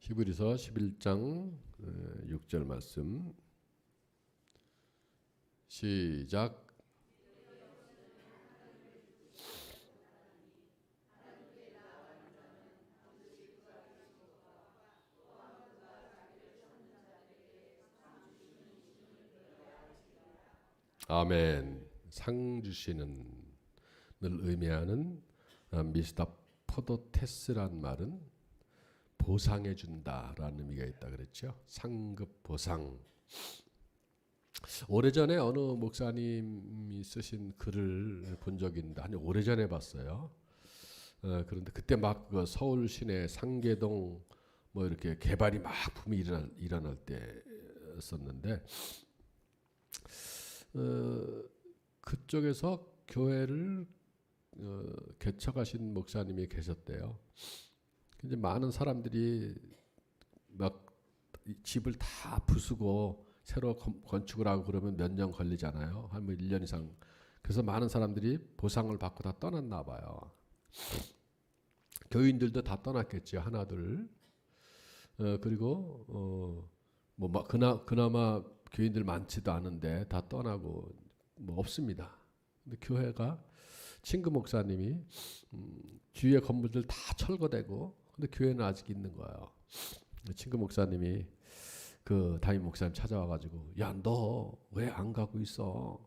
히브리서 11장 6절 말씀 시작. 아멘. 상 주시는 을 의미하는 미스터 포도테스란 말은 보상해 준다라는 의미가 있다 그랬죠. 상급 보상. 오래전에 어느 목사님이 쓰신 글을 본 적이 있는데 아니 오래전에 봤어요. 그런데 그때 막 그 서울 시내 상계동 뭐 이렇게 개발이 막 붐이 일어날 때였었는데 그쪽에서 교회를 개척하신 목사님이 계셨대요. 이제 많은 사람들이 막 집을 다 부수고 새로 건축을 하고 그러면 몇 년 걸리잖아요. 한 뭐 1년 이상. 그래서 많은 사람들이 보상을 받고 다 떠났나 봐요. 교인들도 다 떠났겠죠. 하나둘. 그리고 뭐 그나마 교인들 많지도 않은데 다 떠나고 뭐 없습니다. 근데 교회가 친구 목사님이 주위의 건물들 다 철거되고 근데 교회는 아직 있는 거예요. 친구 목사님이 그 담임 목사님 찾아와가지고 야 너 왜 안 가고 있어?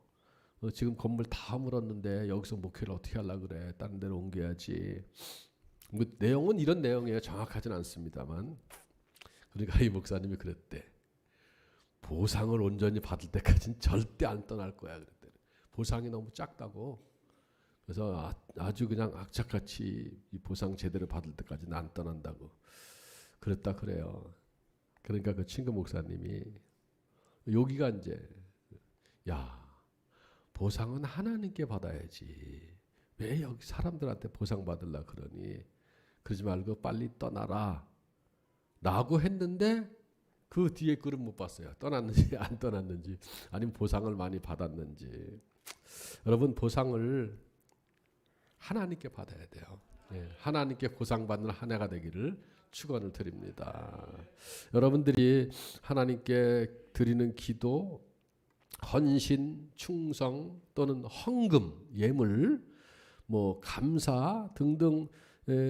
지금 건물 다 물었는데 여기서 목회를 어떻게 하려고 그래? 다른 데로 옮겨야지. 뭐 내용은 이런 내용이에요. 정확하진 않습니다만 그러니까 이 목사님이 그랬대. 보상을 온전히 받을 때까지는 절대 안 떠날 거야 그랬대. 보상이 너무 작다고. 그래서 아주 그냥 악착같이 이 보상 제대로 받을 때까지는 안 떠난다고 그랬다 그래요. 그러니까 그 친구 목사님이 여기가 이제 야 보상은 하나님께 받아야지 왜 여기 사람들한테 보상 받으려 그러니 그러지 말고 빨리 떠나라 라고 했는데 그 뒤에 글은 못 봤어요. 떠났는지 안 떠났는지 아니면 보상을 많이 받았는지. 여러분 보상을 하나님께 받아야 돼요. 하나님께 보상받는 한 해가 되기를 축원을 드립니다. 여러분들이 하나님께 드리는 기도, 헌신, 충성 또는 헌금, 예물, 뭐 감사 등등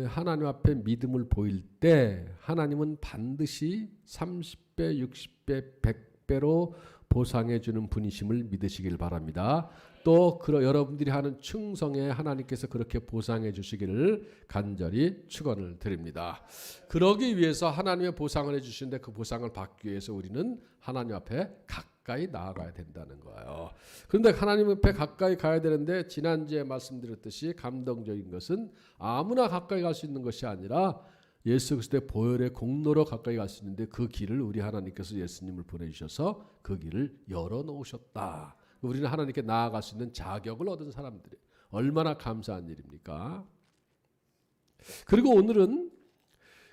하나님 앞에 믿음을 보일 때 하나님은 반드시 30배, 60배, 100배로 보상해 주는 분이심을 믿으시길 바랍니다. 또 여러분들이 하는 충성에 하나님께서 그렇게 보상해 주시기를 간절히 축원을 드립니다. 그러기 위해서 하나님의 보상을 해 주시는데 그 보상을 받기 위해서 우리는 하나님 앞에 가까이 나아가야 된다는 거예요. 그런데 하나님 앞에 가까이 가야 되는데 지난주에 말씀드렸듯이 감동적인 것은 아무나 가까이 갈 수 있는 것이 아니라 예수 그리스도의 보혈의 공로로 가까이 갈 수 있는데 그 길을 우리 하나님께서 예수님을 보내주셔서 그 길을 열어놓으셨다. 우리는 하나님께 나아갈 수 있는 자격을 얻은 사람들이 얼마나 감사한 일입니까? 그리고 오늘은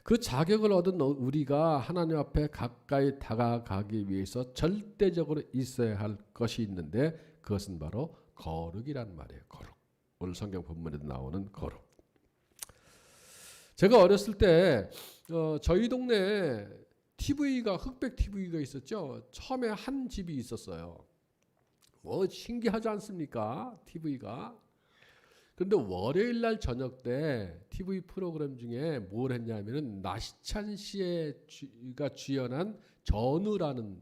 그 자격을 얻은 우리가 하나님 앞에 가까이 다가가기 위해서 절대적으로 있어야 할 것이 있는데 그것은 바로 거룩이란 말이에요. 거룩. 오늘 성경 본문에도 나오는 거룩. 제가 어렸을 때 저희 동네에 흑백 TV가 있었죠. 처음에 한 집이 있었어요. 뭐 신기하지 않습니까? TV가. 그런데 월요일 날 저녁 때 TV 프로그램 중에 뭘 했냐면은 나시찬 씨가 주연한 전우라는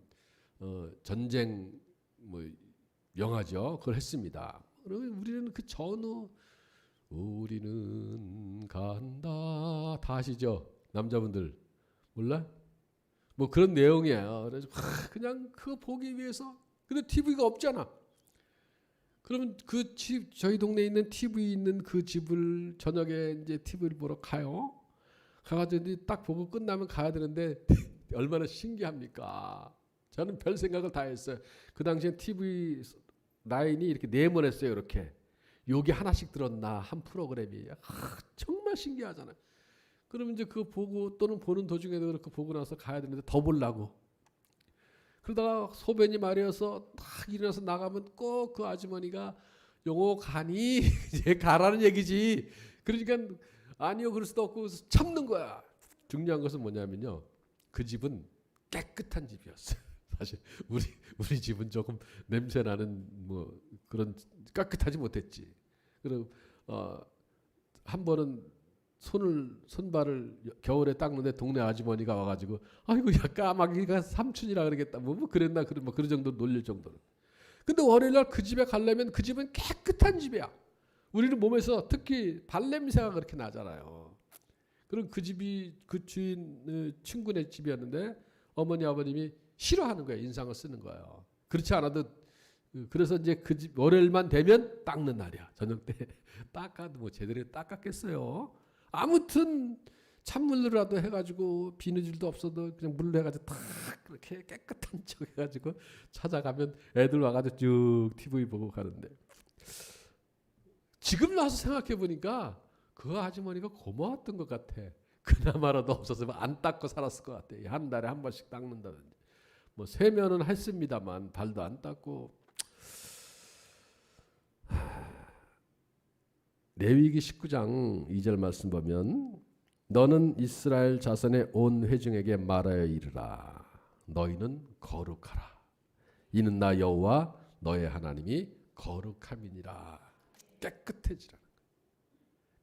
전쟁 뭐 영화죠. 그걸 했습니다. 그러면 우리는 그 전우 우리는 간다 다 아시죠? 남자분들 몰라? 뭐 그런 내용이에요. 그래서 그냥 그거 보기 위해서 근데 TV가 없잖아. 그러면 그 집 저희 동네에 있는 TV 있는 그 집을 저녁에 이제 TV를 보러 가요. 가가지고 딱 보고 끝나면 가야 되는데 얼마나 신기합니까? 저는 별 생각을 다 했어요. 그 당시엔 TV 라인이 이렇게 네모냈어요. 이렇게. 여기 하나씩 들었나 한 프로그램이 정말 신기하잖아요. 그러면 이제 그거 보고 또는 보는 도중에도 그렇게 보고 나서 가야 되는데 더 보려고. 그러다가 소변이 마려워서 딱 일어나서 나가면 꼭 그 아주머니가 영어 가니 이제 가라는 얘기지. 그러니까 아니요 그럴 수도 없고 참는 거야. 중요한 것은 뭐냐면요. 그 집은 깨끗한 집이었어요. 사실 우리 집은 조금 냄새 나는 뭐 그런 깨끗하지 못했지. 그리고 한 번은 손발을 겨울에 닦는데 동네 아주머니가 와가지고 아이고 야 까마귀가 삼촌이라 그러겠다 뭐 그랬나 그런 정도로 놀릴 정도로. 근데 월요일날 그 집에 가려면 그 집은 깨끗한 집이야. 우리는 몸에서 특히 발냄새가 그렇게 나잖아요. 그럼 그 집이 그 주인 친구네 집이었는데 어머니 아버님이 싫어하는 거예요. 인상을 쓰는 거예요. 그렇지 않아도 그래서 이제 그 집 월요일만 되면 닦는 날이야. 저녁 때 닦아도 뭐 제대로 닦았겠어요. 아무튼 찬물로라도 해가지고 비누질도 없어도 그냥 물로 해가지고 탁 그렇게 깨끗한 척 해가지고 찾아가면 애들 와가지고 쭉 TV 보고 가는데 지금 와서 생각해 보니까 그 아주머니가 고마웠던 것 같아. 그나마라도 없었으면 안 닦고 살았을 것 같아. 한 달에 한 번씩 닦는다든지. 뭐 세면은 했습니다만 발도 안 닦고. 레위기 19장 2절 말씀 보면 너는 이스라엘 자손의 온 회중에게 말하여 이르라. 너희는 거룩하라. 이는 나 여호와 너의 하나님이 거룩함이니라. 깨끗해지라는 거예요.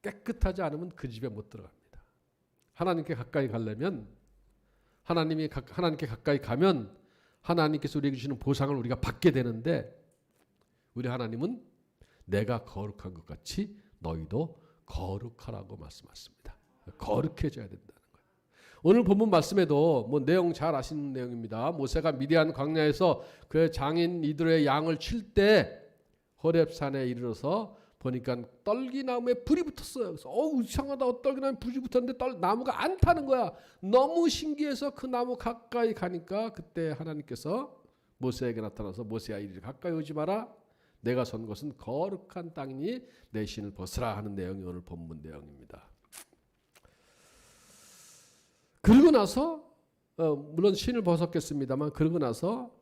깨끗하지 않으면 그 집에 못 들어갑니다. 하나님께 가까이 가려면 하나님께 가까이 가면 하나님께서 우리에게 주시는 보상을 우리가 받게 되는데 우리 하나님은 내가 거룩한 것 같이 너희도 거룩하라고 말씀하십니다. 거룩해져야 된다는 거예요. 오늘 본문 말씀에도 뭐 내용 잘 아시는 내용입니다. 모세가 미디안 광야에서 그 장인 이들의 양을 칠 때 호렙산에 이르러서 보니까 떨기나무에 불이 붙었어요. 그래서 이상하다. 떨기나무에 불이 붙었는데 나무가 안 타는 거야. 너무 신기해서 그 나무 가까이 가니까 그때 하나님께서 모세에게 나타나서 모세야 이리 가까이 오지 마라. 내가 선 곳은 거룩한 땅이니 내 신을 벗으라 하는 내용이 오늘 본문 내용입니다. 그러고 나서 물론 신을 벗었겠습니다만 그러고 나서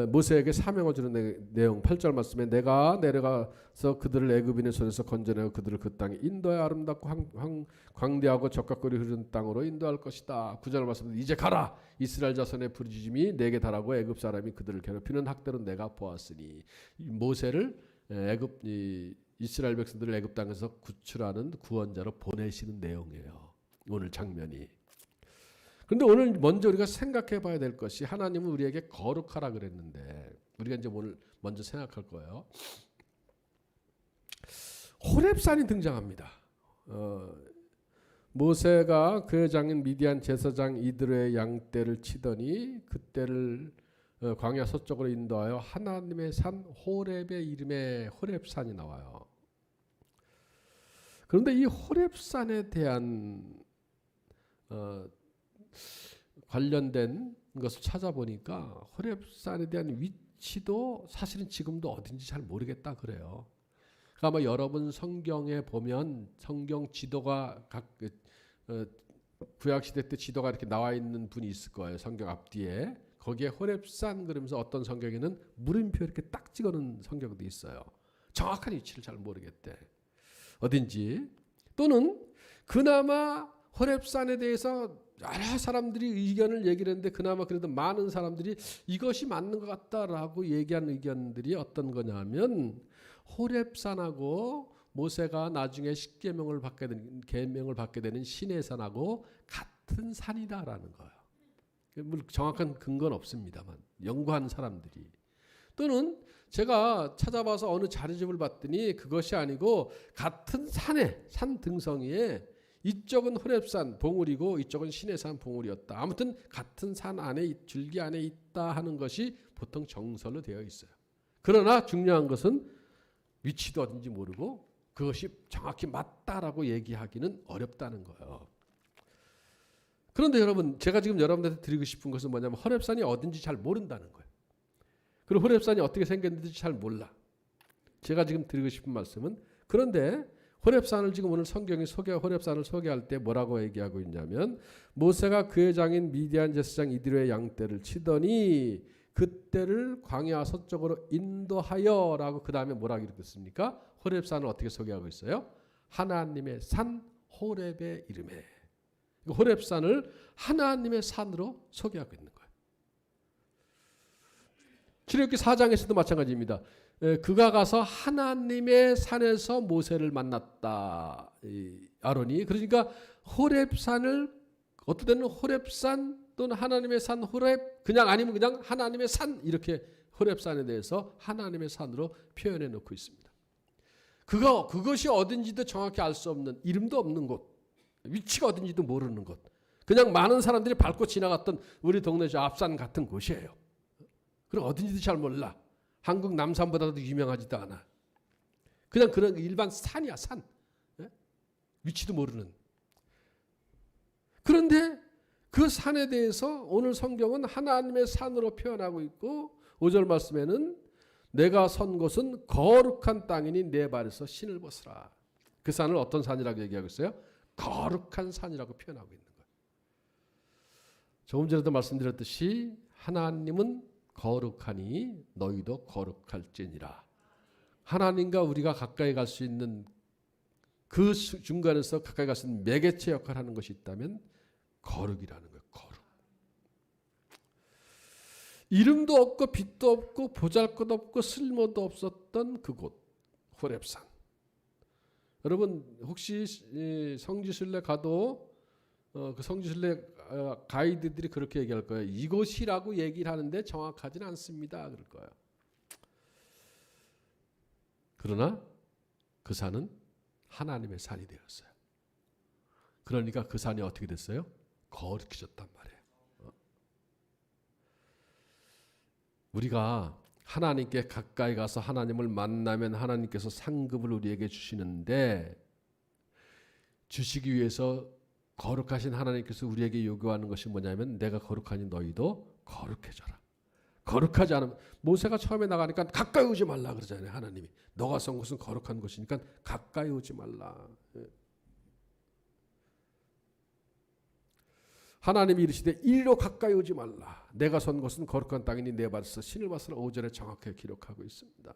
모세에게 사명을 주는 내용 8절 말씀에 내가 내려가서 그들을 애굽인의 손에서 건져내어 그들을 그 땅에 인도하여 아름답고 광대하고 적각거리 흐르는 땅으로 인도할 것이다. 9절 말씀에 이제 가라. 이스라엘 자손의 부르짖음이 내게 달하고 애굽 사람이 그들을 괴롭히는 학대로 내가 보았으니 모세를 이스라엘 백성들을 애굽 땅에서 구출하는 구원자로 보내시는 내용이에요. 오늘 장면이. 그런데 오늘 먼저 우리가 생각해 봐야 될 것이 하나님은 우리에게 거룩하라 그랬는데 우리가 이제 오늘 먼저 생각할 거예요. 호렙산이 등장합니다. 모세가 그 장인 미디안 제사장 이드로의 양떼를 치더니 그때를 광야 서쪽으로 인도하여 하나님의 산 호렙의 이름에 호렙산이 나와요. 그런데 이 호렙산에 대한 관련된 것을 찾아보니까 호렙산에 대한 위치도 사실은 지금도 어딘지 잘 모르겠다 그래요. 아마 여러분 성경에 보면 성경 지도가 구약시대 때 지도가 이렇게 나와 있는 분이 있을 거예요. 성경 앞뒤에. 거기에 호렙산 그러면서 어떤 성경에는 물음표 이렇게 딱 찍어놓은 성경도 있어요. 정확한 위치를 잘 모르겠대. 어딘지. 또는 그나마 호렙산에 대해서 여러 사람들이 의견을 얘기를 했는데 그나마 그래도 많은 사람들이 이것이 맞는 것 같다라고 얘기한 의견들이 어떤 거냐면 호렙산하고 모세가 나중에 십계명을 계명을 받게 되는 시내산하고 같은 산이다라는 거예요. 물론 정확한 근거는 없습니다만 연구하는 사람들이 또는 제가 찾아봐서 어느 자료집을 봤더니 그것이 아니고 같은 산 등성이에 이쪽은 호렙산 봉우리고 이쪽은 시내산 봉우리였다. 아무튼 같은 산 안에 줄기 안에 있다 하는 것이 보통 정설로 되어 있어요. 그러나 중요한 것은 위치도 어딘지 모르고 그것이 정확히 맞다라고 얘기하기는 어렵다는 거예요. 그런데 여러분 제가 지금 여러분들한테 드리고 싶은 것은 뭐냐면 호렙산이 어딘지 잘 모른다는 거예요. 그리고 호렙산이 어떻게 생겼는지 잘 몰라. 제가 지금 드리고 싶은 말씀은 그런데 호렙산을 지금 오늘 성경이 호렙산을 소개할 때 뭐라고 얘기하고 있냐면 모세가 그의 장인 미디안 제사장 이드로의 양떼를 치더니 그때를 광야 서쪽으로 인도하여라고 그 다음에 뭐라고 읽었습니까? 호렙산을 어떻게 소개하고 있어요? 하나님의 산 호렙의 이름에. 호렙산을 하나님의 산으로 소개하고 있는 거예요. 출애굽기 4장에서도 마찬가지입니다. 그가 가서 하나님의 산에서 모세를 만났다. 아론이. 그러니까 호렙산을 어떤 때는 호렙산 또는 하나님의 산 호렙, 그냥 아니면 그냥 하나님의 산, 이렇게 호렙산에 대해서 하나님의 산으로 표현해 놓고 있습니다. 그것이 어딘지도 정확히 알 수 없는, 이름도 없는 곳, 위치가 어딘지도 모르는 곳, 그냥 많은 사람들이 밟고 지나갔던 우리 동네 저 앞산 같은 곳이에요. 그리고 어딘지도 잘 몰라. 한국 남산보다도 유명하지도 않아. 그냥 그런 일반 산이야, 산. 위치도 모르는. 그런데 그 산에 대해서 오늘 성경은 하나님의 산으로 표현하고 있고 5절 말씀에는 내가 선 곳은 거룩한 땅이니 내 발에서 신을 벗으라. 그 산을 어떤 산이라고 얘기하고 있어요? 거룩한 산이라고 표현하고 있는 거예요. 조금 전에도 말씀드렸듯이 하나님은 거룩하니 너희도 거룩할지니라. 하나님과 우리가 가까이 갈 수 있는 그 중간에서 가까이 갈 수 있는 매개체 역할을 하는 것이 있다면 거룩이라는 거예요. 거룩. 이름도 없고 빛도 없고 보잘것 없고 쓸모도 없었던 그곳 호렙산. 여러분 혹시 성지순례 가도 그 성지순례 가이드들이 그렇게 얘기할 거예요. 이곳이라고 얘기를 하는데 정확하지는 않습니다. 그럴 거예요. 그러나 그 산은 하나님의 산이 되었어요. 그러니까 그 산이 어떻게 됐어요? 거룩해졌단 말이에요. 우리가 하나님께 가까이 가서 하나님을 만나면 하나님께서 상급을 우리에게 주시는데 주시기 위해서 거룩하신 하나님께서 우리에게 요구하는 것이 뭐냐면 내가 거룩하니 너희도 거룩해져라. 거룩하지 않으면 모세가 처음에 나가니까 가까이 오지 말라 그러잖아요. 하나님이 너가 선 곳은 거룩한 곳이니까 가까이 오지 말라. 하나님이 이르시되 이리로 가까이 오지 말라. 내가 선 곳은 거룩한 땅이니 내 발에서 신을 벗으라. 5절에 정확하게 기록하고 있습니다.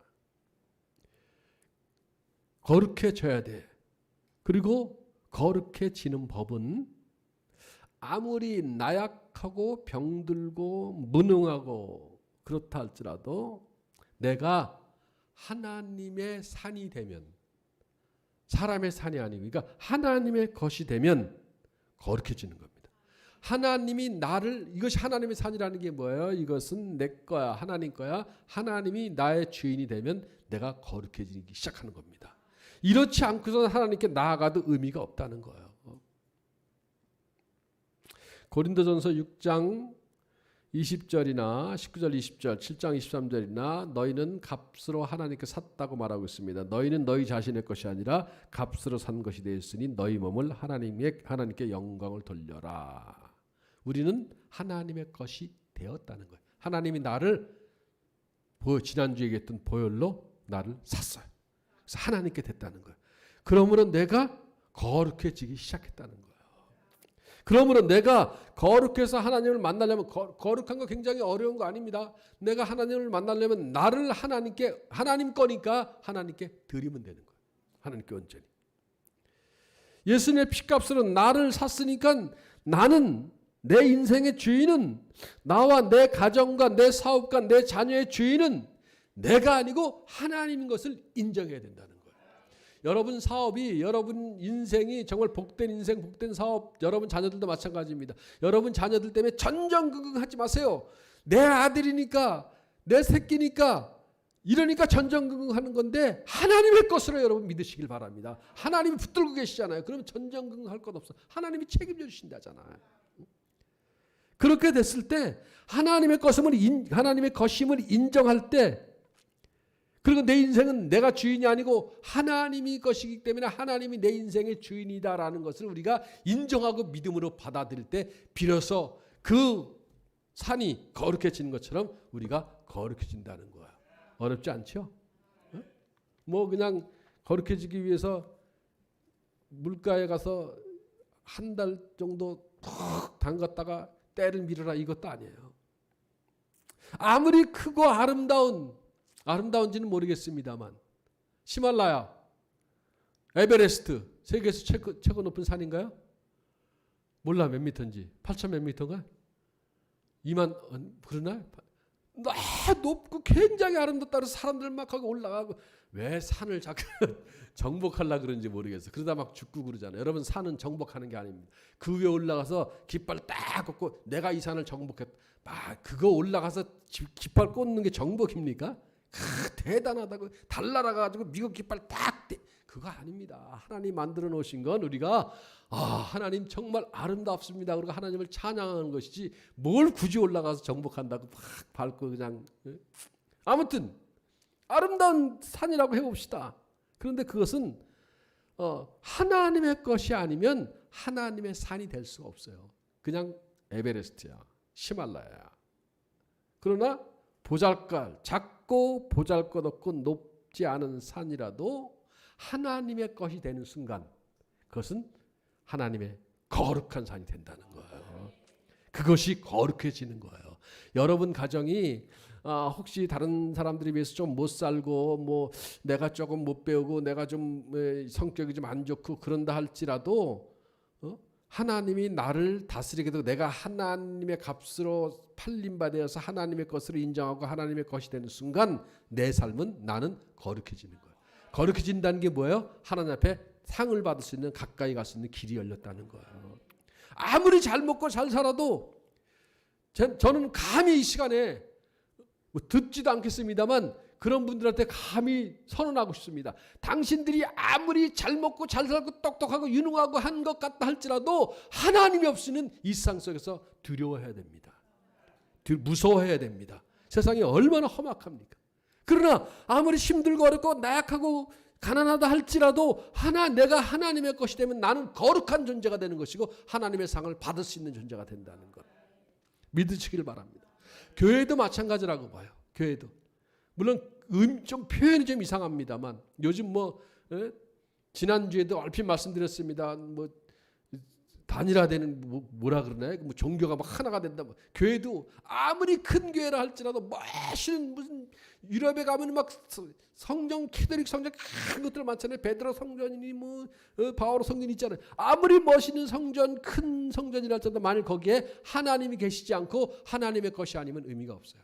거룩해져야 돼. 그리고 거룩해지는 법은 아무리 나약하고 병들고 무능하고 그렇다 할지라도 내가 하나님의 산이 되면, 사람의 산이 아니고 그러니까 하나님의 것이 되면 거룩해지는 겁니다. 하나님이 나를, 이것이 하나님의 산이라는 게 뭐예요? 이것은 내 거야, 하나님 거야. 하나님이 나의 주인이 되면 내가 거룩해지기 시작하는 겁니다. 이렇지 않고서는 하나님께 나아가도 의미가 없다는 거예요. 고린도전서 6장 20절이나 19절 20절 7장 23절이나 너희는 값으로 하나님께 샀다고 말하고 있습니다. 너희는 너희 자신의 것이 아니라 값으로 산 것이 되었으니 너희 몸을 하나님께 영광을 돌려라. 우리는 하나님의 것이 되었다는 거예요. 하나님이 나를 지난주에 얘기했던 보혈로 나를 샀어요. 그래서 하나님께 됐다는 거예요. 그러므로 내가 거룩해지기 시작했다는 거예요. 그러므로 내가 거룩해서 하나님을 만나려면, 거룩한 거 굉장히 어려운 거 아닙니다. 내가 하나님을 만나려면 나를 하나님께, 하나님 거니까 하나님께 드리면 되는 거예요. 하나님께 온전히. 예수님의 피값으로 나를 샀으니까 나는, 내 인생의 주인은, 나와 내 가정과 내 사업과 내 자녀의 주인은 내가 아니고 하나님인 것을 인정해야 된다는 거예요. 여러분 사업이, 여러분 인생이 정말 복된 인생, 복된 사업, 여러분 자녀들도 마찬가지입니다. 여러분 자녀들 때문에 전전긍긍하지 마세요. 내 아들이니까, 내 새끼니까, 이러니까 전전긍긍하는 건데 하나님의 것으로 여러분 믿으시길 바랍니다. 하나님이 붙들고 계시잖아요. 그러면 전전긍긍할 것 없어. 하나님이 책임져 주신다잖아요. 그렇게 됐을 때 하나님의 것임을 인정할 때, 그리고 내 인생은 내가 주인이 아니고 하나님이 것이기 때문에 하나님이 내 인생의 주인이다라는 것을 우리가 인정하고 믿음으로 받아들일 때 비로소 그 산이 거룩해지는 것처럼 우리가 거룩해진다는 거예요. 어렵지 않죠? 뭐 그냥 거룩해지기 위해서 물가에 가서 한 달 정도 푹 담갔다가 때를 밀어라 이것도 아니에요. 아무리 크고 아름다운지는 모르겠습니다만 히말라야, 에베레스트, 세계에서 최고 높은 산인가요? 몰라 몇 미터인지. 8천 몇 미터인가? 2만 그러나? 높고 굉장히 아름답다 그래서 사람들 막 하고 올라가고 왜 산을 자꾸 정복하려고 그런지 모르겠어. 그러다 막 죽고 그러잖아요. 여러분 산은 정복하는 게 아닙니다. 그 위에 올라가서 깃발 딱 꽂고 내가 이 산을 정복했다. 그거 올라가서 깃발 꽂는 게 정복입니까? 대단하다고 달나라가지고 미국 깃발 딱 그거 아닙니다. 하나님 만들어 놓으신 건 우리가 하나님 정말 아름답습니다. 그리고 하나님을 찬양하는 것이지 뭘 굳이 올라가서 정복한다고 막 밟고 그냥. 아무튼 아름다운 산이라고 해봅시다. 그런데 그것은 하나님의 것이 아니면 하나님의 산이 될 수가 없어요. 그냥 에베레스트야, 히말라야야. 그러나 작고 보잘것없고 높지 않은 산이라도 하나님의 것이 되는 순간 그것은 하나님의 거룩한 산이 된다는 거예요. 그것이 거룩해지는 거예요. 여러분 가정이 혹시 다른 사람들에 비해서 좀 못 살고 뭐 내가 조금 못 배우고 내가 좀 성격이 좀 안 좋고 그런다 할지라도 하나님이 나를 다스리게 되고 내가 하나님의 값으로 팔림받아서 하나님의 것으로 인정하고 하나님의 것이 되는 순간 내 삶은 나는 거룩해지는 거예요. 거룩해진다는 게 뭐예요? 하나님 앞에 상을 받을 수 있는 가까이 갈 수 있는 길이 열렸다는 거예요. 아무리 잘 먹고 잘 살아도 저는 감히 이 시간에 듣지도 않겠습니다만 그런 분들한테 감히 선언하고 싶습니다. 당신들이 아무리 잘 먹고 잘 살고 똑똑하고 유능하고 한 것 같다 할지라도 하나님이 없이는 이 세상 속에서 두려워해야 됩니다. 무서워해야 됩니다. 세상이 얼마나 험악합니까? 그러나 아무리 힘들고 어렵고 나약하고 가난하다 할지라도 내가 하나님의 것이 되면 나는 거룩한 존재가 되는 것이고 하나님의 상을 받을 수 있는 존재가 된다는 것 믿으시길 바랍니다. 교회도 마찬가지라고 봐요. 교회도 물론 좀 표현이 좀 이상합니다만 요즘 지난주에도 얼핏 말씀드렸습니다. 단일화되는 뭐라 그러나요? 종교가 막 하나가 된다. 교회도 아무리 큰 교회라 할지라도 멋있는 무슨 유럽에 가면 막 성전 캐톨릭 성전 큰 것들 많잖아요. 베드로 성전이니 바오로 성전이 있잖아요. 아무리 멋있는 성전 큰 성전이라 할지라도 만일 거기에 하나님이 계시지 않고 하나님의 것이 아니면 의미가 없어요.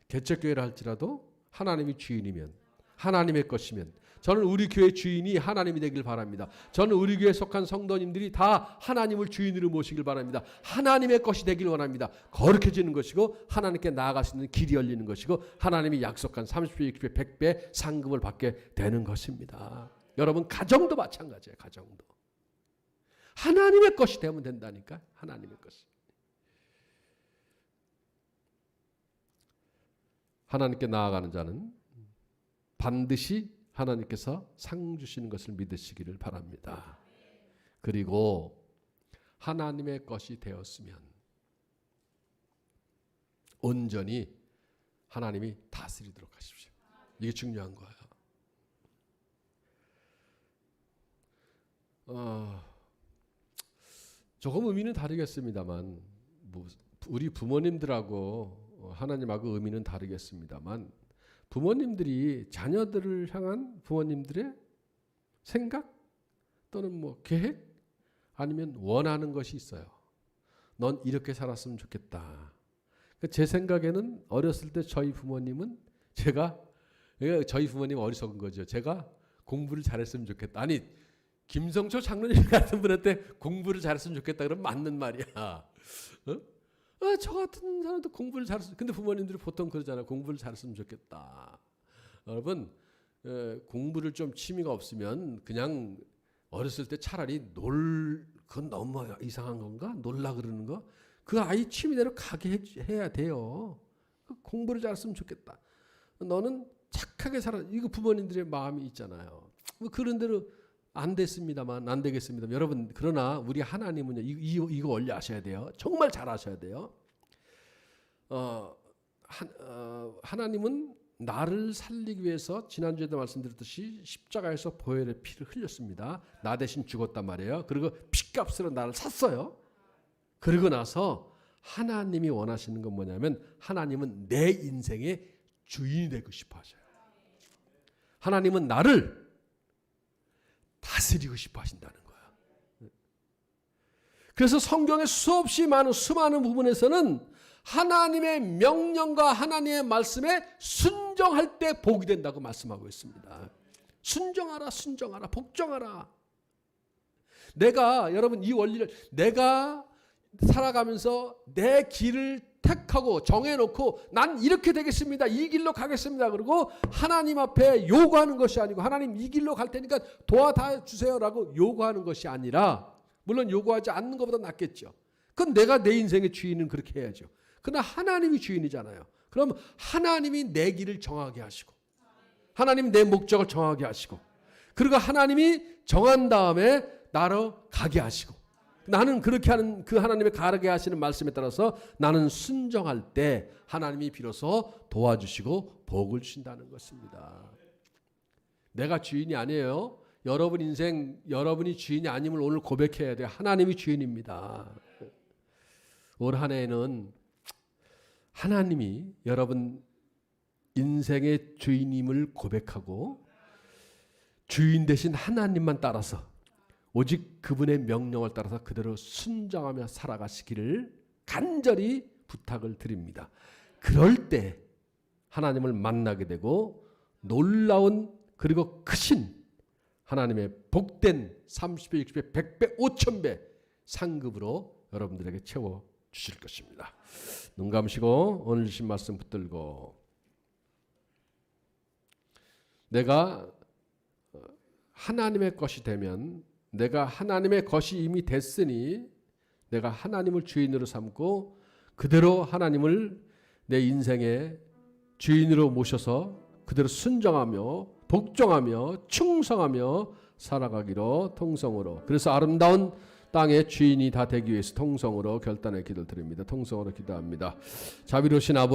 개척교회라 할지라도 하나님이 주인이면 하나님의 것이면 저는 우리 교회 주인이 하나님이 되길 바랍니다. 저는 우리 교회에 속한 성도님들이 다 하나님을 주인으로 모시길 바랍니다. 하나님의 것이 되길 원합니다. 거룩해지는 것이고 하나님께 나아갈 수 있는 길이 열리는 것이고 하나님이 약속한 30배, 60배, 100배 상급을 받게 되는 것입니다. 여러분 가정도 마찬가지예요. 가정도. 하나님의 것이 되면 된다니까. 하나님의 것이. 하나님께 나아가는 자는 반드시 하나님께서 상 주시는 것을 믿으시기를 바랍니다. 그리고 하나님의 것이 되었으면 온전히 하나님이 다스리도록 하십시오. 이게 중요한 거예요. 조금 의미는 다르겠습니다만 우리 부모님들하고 하나님하고 의미는 다르겠습니다만 부모님들이 자녀들을 향한 부모님들의 생각 또는 계획 아니면 원하는 것이 있어요. 넌 이렇게 살았으면 좋겠다. 제 생각에는 어렸을 때 저희 부모님은 저희 부모님 어리석은 거죠. 제가 공부를 잘했으면 좋겠다. 아니 김성초 장로님 같은 분한테 공부를 잘했으면 좋겠다 그러면 맞는 말이야. 저 같은 사람도 공부를 잘했으면. 근데 부모님들이 보통 그러잖아요. 공부를 잘했으면 좋겠다. 여러분 공부를 좀 취미가 없으면 그냥 어렸을 때 차라리 그건 너무 이상한 건가? 놀라 그러는 거? 그 아이 취미대로 가게 해야 돼요. 공부를 잘했으면 좋겠다. 너는 착하게 살아. 이거 부모님들의 마음이 있잖아요. 그런 대로 안 되겠습니다만 여러분 그러나 우리 하나님은요 이거 원래 아셔야 돼요. 정말 잘 아셔야 돼요. 하나님은 나를 살리기 위해서 지난주에도 말씀드렸듯이 십자가에서 보혈의 피를 흘렸습니다. 나 대신 죽었단 말이에요. 그리고 피값으로 나를 샀어요. 그리고 나서 하나님이 원하시는 건 뭐냐면 하나님은 내 인생의 주인이 되고 싶어 하셔요. 하나님은 나를 다스리고 싶어 하신다는 거예요. 그래서 성경의 수없이 많은 수많은 부분에서는 하나님의 명령과 하나님의 말씀에 순종할 때 복이 된다고 말씀하고 있습니다. 순종하라, 순종하라, 복종하라. 여러분 이 원리를 내가 살아가면서 내 길을 택하고 정해놓고 난 이렇게 되겠습니다. 이 길로 가겠습니다. 그리고 하나님 앞에 요구하는 것이 아니고 하나님 이 길로 갈 테니까 도와주세요라고 요구하는 것이 아니라, 물론 요구하지 않는 것보다 낫겠죠. 그건 내가 내 인생의 주인은 그렇게 해야죠. 그러나 하나님이 주인이잖아요. 그럼 하나님이 내 길을 정하게 하시고 하나님이 내 목적을 정하게 하시고 그리고 하나님이 정한 다음에 나로 가게 하시고 나는 그렇게 하는 그 하나님의 가르게 하시는 말씀에 따라서 나는 순종할 때 하나님이 비로소 도와주시고 복을 주신다는 것입니다. 내가 주인이 아니에요. 여러분 인생 여러분이 주인이 아님을 오늘 고백해야 돼요. 하나님이 주인입니다. 올 한 해에는 하나님이 여러분 인생의 주인임을 고백하고 주인 되신 하나님만 따라서 오직 그분의 명령을 따라서 그대로 순종하며 살아가시기를 간절히 부탁을 드립니다. 그럴 때 하나님을 만나게 되고 놀라운 그리고 크신 하나님의 복된 30배, 60배, 100배, 5000배 상급으로 여러분들에게 채워주실 것입니다. 눈 감으시고 오늘 주신 말씀 붙들고, 내가 하나님의 것이 되면 내가 하나님의 것이 이미 됐으니 내가 하나님을 주인으로 삼고 그대로 하나님을 내 인생의 주인으로 모셔서 그대로 순종하며 복종하며 충성하며 살아가기로 통성으로, 그래서 아름다운 땅의 주인이 다 되기 위해서 통성으로 결단의 기도를 드립니다. 통성으로 기도합니다. 자비로우신 아버지,